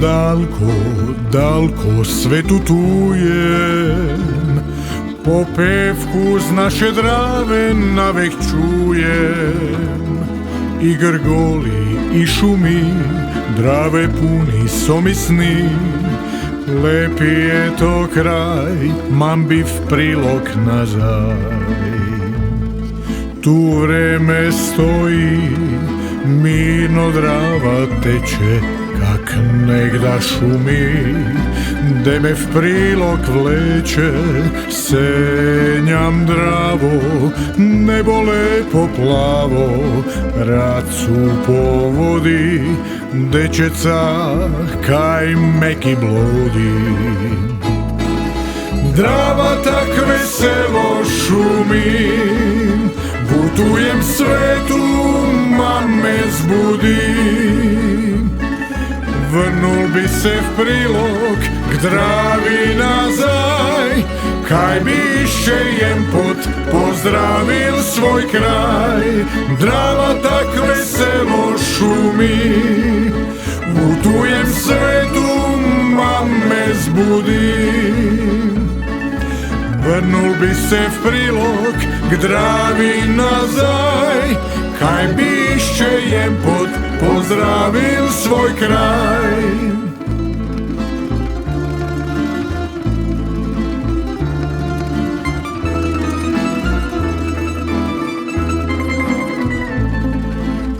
Dalko, dalko svetu tujem, popevku z naše Drave navek čujem. I grgoli i šumi, Drave puni somisni, lepi je to kraj, mam bi v prilog nazaj. Tu vreme stoji, mirno Drava teče, kak negda šumi, de me v prilog vleče. Senjam Dravo, nebo lepo plavo, racu po vodi, dečeca kaj meki blodi. Drava tak veselo šumi, putujem svetu, ma me zbudi. Vrnul bi se v prilog k Dravi nazaj, kaj bi šejem pot pozdravil svoj kraj. Drava tak veselo šumi, putujem svetu, ma me zbudi. Vrnul bi se v prilog k Dravi nazaj, kaj bi šejem pot pozdravil svoj kraj.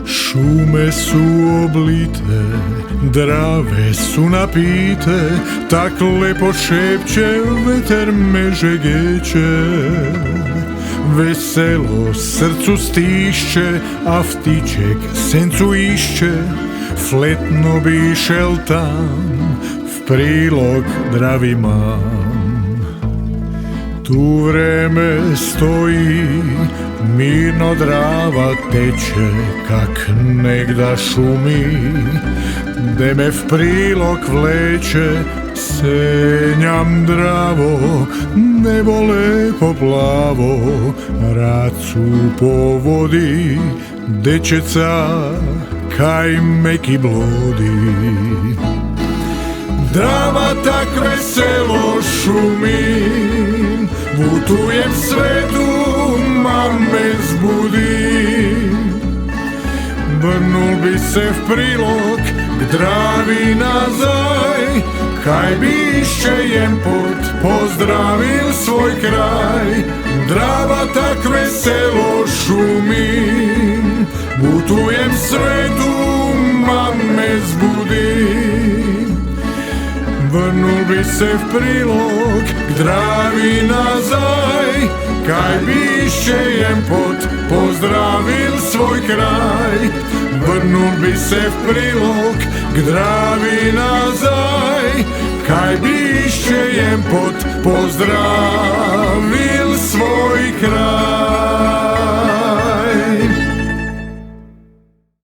Šume su oblite, Drave su napite, tak lepo šepće, veter me žegeće. Veselo srcu stišće, a vtiček sencu išće, fletno bi šel tam, v prilog Dravi mam. Tu vreme stoji, mirno Drava teče, kak negda šumi, de me v prilog vleče. Senjam Dravo, nebo lepo plavo, racu po vodi, dečeca kaj meki blodi. Drava tak veselo šumi, putujem svetu, ma me zbudi. Vrnul bi se v prilog k Dravi nazaj, kaj bi šejem pot pozdravil svoj kraj. Drava tak veselo šumi, putujem svetu, ma me zbudi. Vrnul bi se v prilog k Dravi nazaj, kaj bi šejem pot pozdravil svoj kraj. Vrnul bi se v prilog k Dravi nazaj, kaj bi šejem pot pozdravil svoj kraj.